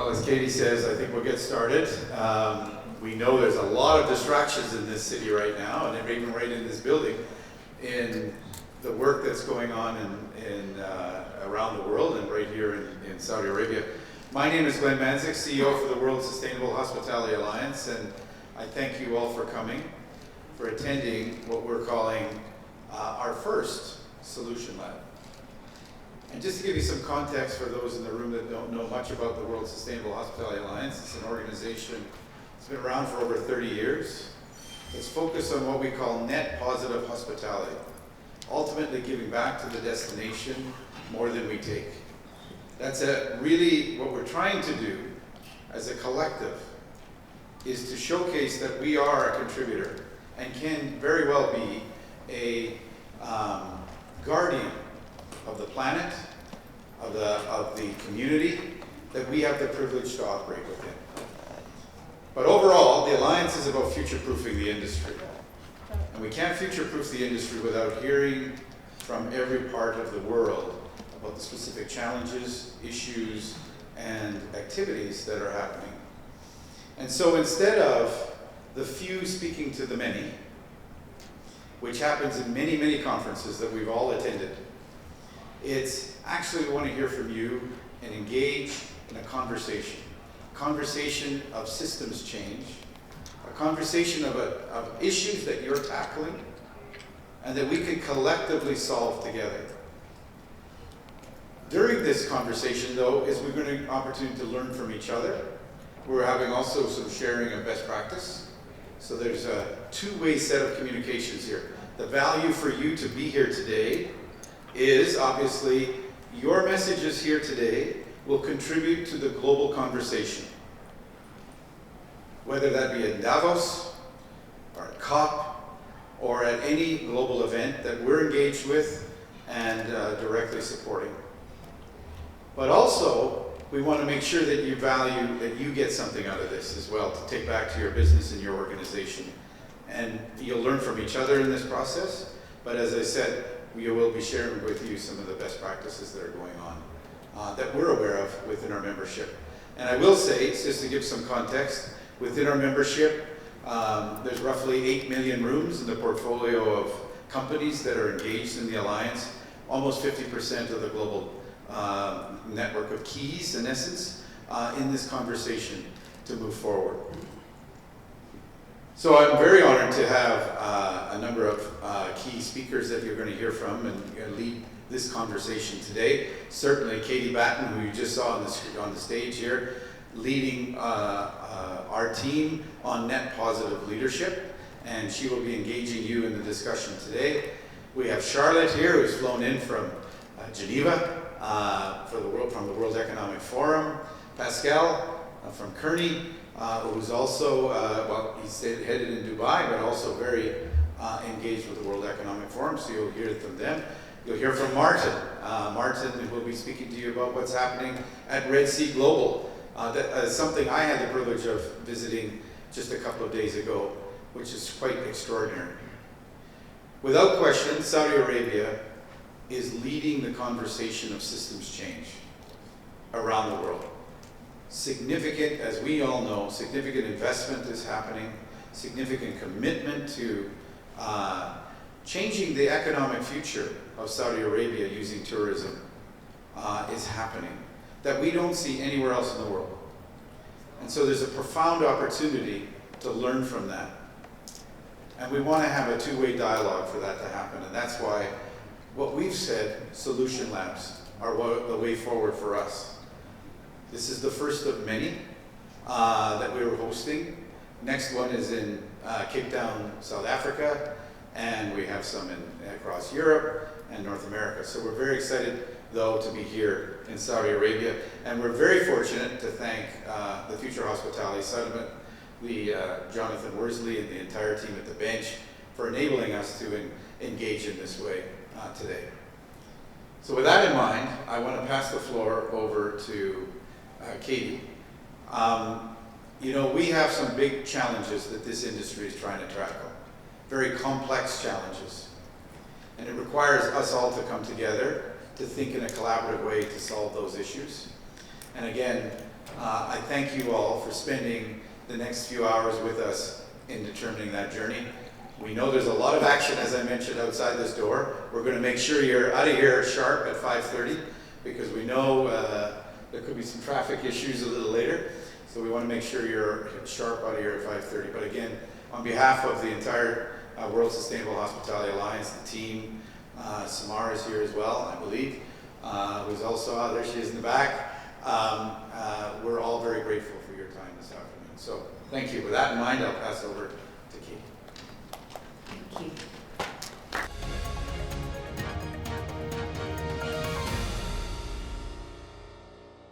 Well, as Katie says, I think we'll get started. We know there's a lot of distractions in this city right now, and even right in this building, in the work that's going on around the world and right here in Saudi Arabia. My name is Mandziuk, CEO for the World Sustainable Hospitality Alliance, and I thank you all for coming, for attending what we're calling our first Solution Lab. And just to give you some context for those in the room that don't know much about the World Sustainable Hospitality Alliance, it's an organization that's been around for over 30 years. It's focused on what we call net positive hospitality, ultimately giving back to the destination more than we take. That's really what we're trying to do as a collective, is to showcase that we are a contributor and can very well be a guardian of the planet, of the community that we have the privilege to operate within. But overall, the Alliance is about future-proofing the industry. And we can't future-proof the industry without hearing from every part of the world about the specific challenges, issues, and activities that are happening. And so instead of the few speaking to the many, which happens in many, many conferences that we've all attended, it's actually we want to hear from you and engage in a conversation of systems change, a conversation of issues that you're tackling and that we can collectively solve together. During this conversation, though, is we're going to have an opportunity to learn from each other. We're having also some sharing of best practice. So there's a two-way set of communications here. The value for you to be here today is obviously your messages here today will contribute to the global conversation. Whether that be at Davos, or at COP, or at any global event that we're engaged with and directly supporting. But also, we want to make sure that you value, that you get something out of this as well to take back to your business and your organization. And you'll learn from each other in this process, but as I said, we will be sharing with you some of the best practices that are going on that we're aware of within our membership. And I will say, just to give some context, within our membership, there's roughly 8 million rooms in the portfolio of companies that are engaged in the Alliance, almost 50% of the global network of keys, in essence, in this conversation to move forward. So I'm very honored to have a number of key speakers that you're going to hear from and lead this conversation today. Certainly Katie Batten, who you just saw on the stage here, leading our team on net positive leadership, and she will be engaging you in the discussion today. We have Charlotte here, who's flown in from Geneva from the World Economic Forum. Pascal from Kearney, who's also, he's headed in Dubai, but also very engaged with the World Economic Forum, so you'll hear from them. You'll hear from Martin. Martin will be speaking to you about what's happening at Red Sea Global. That something I had the privilege of visiting just a couple of days ago, which is quite extraordinary. Without question, Saudi Arabia is leading the conversation of systems change around the world. Significant, as we all know, significant investment is happening, significant commitment to changing the economic future of Saudi Arabia using tourism is happening that we don't see anywhere else in the world. And so there's a profound opportunity to learn from that. And we want to have a two-way dialogue for that to happen. And that's why what we've said, Solution Labs, are the way forward for us. This is the first of many that we were hosting. Next one is in Cape Town, South Africa, and we have some across Europe and North America. So we're very excited, though, to be here in Saudi Arabia. And we're very fortunate to thank the Future Hospitality Settlement, Jonathan Worsley and the entire team at the bench for enabling us to engage in this way today. So with that in mind, I want to pass the floor over to Katie. You know, we have some big challenges that this industry is trying to tackle, very complex challenges. And it requires us all to come together to think in a collaborative way to solve those issues. And again, I thank you all for spending the next few hours with us in determining that journey. We know there's a lot of action, as I mentioned, outside this door. We're going to make sure you're out of here sharp at 5:30 because we know there could be some traffic issues a little later. So we want to make sure you're sharp out of here at 5:30. But again, on behalf of the entire World Sustainable Hospitality Alliance, the team, Samara is here as well, I believe, who's also, there she is in the back. We're all very grateful for your time this afternoon. So thank you. With that in mind, I'll pass over to Kate. Thank you.